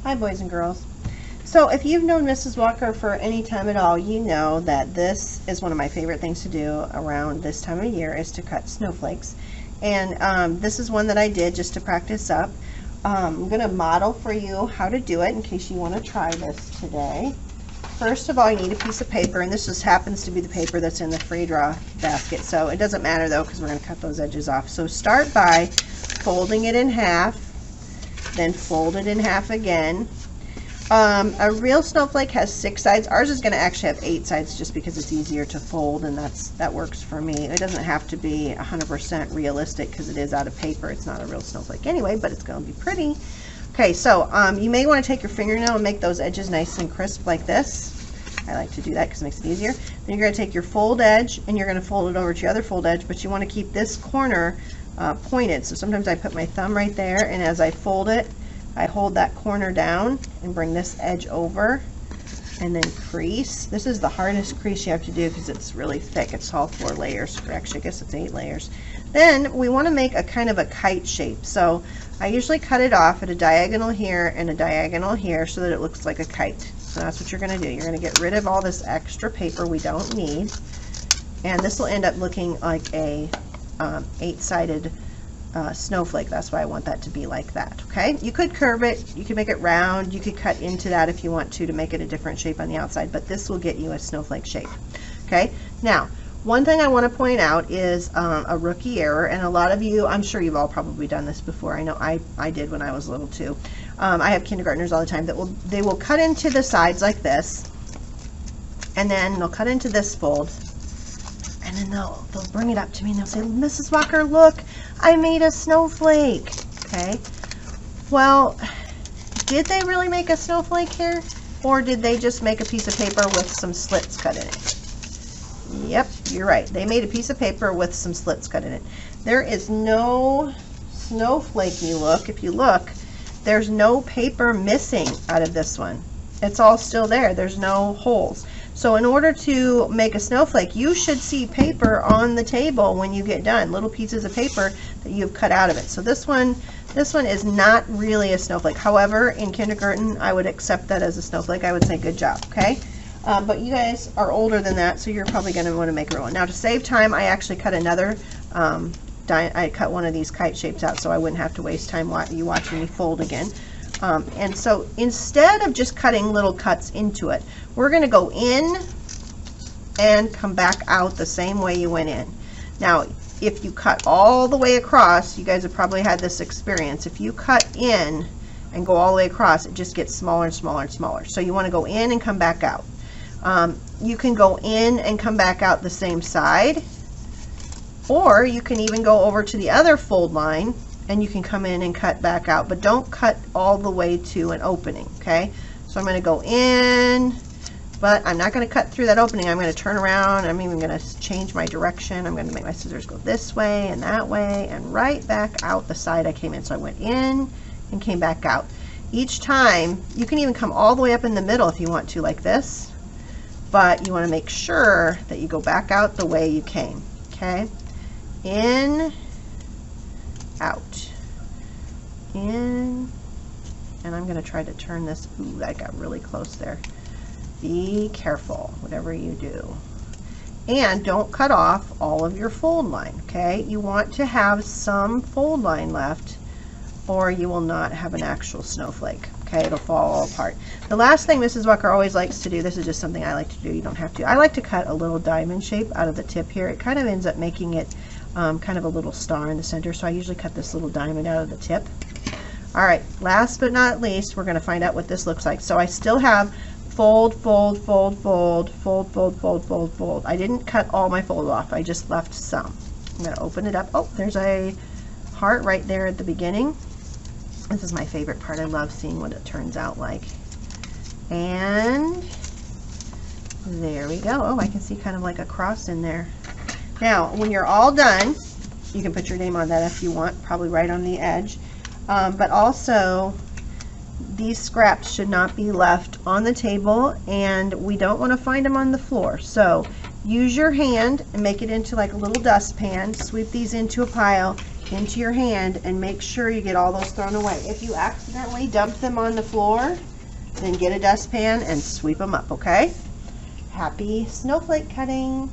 Hi boys and girls. So if you've known Mrs. Walker for any time at all, you know that this is one of my favorite things to do around this time of year is to cut snowflakes. And this is one that I did just to practice up. I'm going to model for you how to do it in case you want to try this today. First of all, you need a piece of paper, and this just happens to be the paper that's in the free draw basket. So it doesn't matter though, because we're going to cut those edges off. So start by folding it in half, then fold it in half again. A real snowflake has 6 sides. Ours is going to actually have 8 sides just because it's easier to fold, and that works for me. It doesn't have to be 100% realistic because it is out of paper. It's not a real snowflake anyway, but it's going to be pretty. Okay, so you may want to take your fingernail and make those edges nice and crisp like this. I like to do that because it makes it easier. Then you're going to take your fold edge and you're going to fold it over to your other fold edge, but you want to keep this corner pointed. So sometimes I put my thumb right there, and as I fold it, I hold that corner down and bring this edge over and then crease. This is the hardest crease you have to do because it's really thick. It's all 4 layers. Actually, I guess it's 8 layers. Then we want to make a kind of a kite shape. So I usually cut it off at a diagonal here and a diagonal here so that it looks like a kite. So that's what you're going to do. You're going to get rid of all this extra paper we don't need. And this will end up looking like a 8-sided snowflake. That's why I want that to be like that. Okay, you could curve it, you could make it round, you could cut into that if you want to make it a different shape on the outside, but this will get you a snowflake shape. Okay, now one thing I want to point out is a rookie error, and a lot of you, I'm sure you've all probably done this before. I know I did when I was little too. I have kindergartners all the time that they will cut into the sides like this, and then they'll cut into this fold, and then they'll bring it up to me and they'll say, Mrs. Walker, look, I made a snowflake. Okay, well, did they really make a snowflake here, or did they just make a piece of paper with some slits cut in it? Yep, you're right. They made a piece of paper with some slits cut in it. There is no snowflakey look. If you look, there's no paper missing out of this one. It's all still there. There's no holes. So in order to make a snowflake, you should see paper on the table when you get done, little pieces of paper that you've cut out of it. So this one is not really a snowflake. However, in kindergarten, I would accept that as a snowflake. I would say good job, okay? But you guys are older than that, so you're probably going to want to make a real one. Now to save time, I actually cut another, I cut one of these kite shapes out so I wouldn't have to waste time you watching me fold again. And so instead of just cutting little cuts into it, we're going to go in and come back out the same way you went in. Now, if you cut all the way across, you guys have probably had this experience. If you cut in and go all the way across, it just gets smaller and smaller and smaller. So you want to go in and come back out. You can go in and come back out the same side, or you can even go over to the other fold line and you can come in and cut back out, but don't cut all the way to an opening. Okay, so I'm going to go in, but I'm not going to cut through that opening. I'm going to turn around. I'm even going to change my direction. I'm going to make my scissors go this way and that way and right back out the side I came in. So I went in and came back out. Each time, you can even come all the way up in the middle if you want to, like this, but you want to make sure that you go back out the way you came. Okay, in, out, in, and I'm going to try to turn this. Ooh, that got really close there. Be careful, whatever you do. And don't cut off all of your fold line, okay? You want to have some fold line left, or you will not have an actual snowflake. Okay, it'll fall all apart. The last thing Mrs. Walker always likes to do, this is just something I like to do, you don't have to. I like to cut a little diamond shape out of the tip here. It kind of ends up making it kind of a little star in the center, so I usually cut this little diamond out of the tip. All right, last but not least, we're going to find out what this looks like. So I still have fold, fold, fold, fold, fold, fold, fold, fold, fold. I didn't cut all my fold off. I just left some. I'm going to open it up. Oh, there's a heart right there at the beginning. This is my favorite part. I love seeing what it turns out like. And there we go. Oh, I can see kind of like a cross in there. Now, when you're all done, you can put your name on that if you want, probably right on the edge. But also, these scraps should not be left on the table, and we don't want to find them on the floor. So use your hand and make it into like a little dustpan. Sweep these into a pile. into your hand and make sure you get all those thrown away. If you accidentally dump them on the floor, then get a dustpan and sweep them up, okay? Happy snowflake cutting!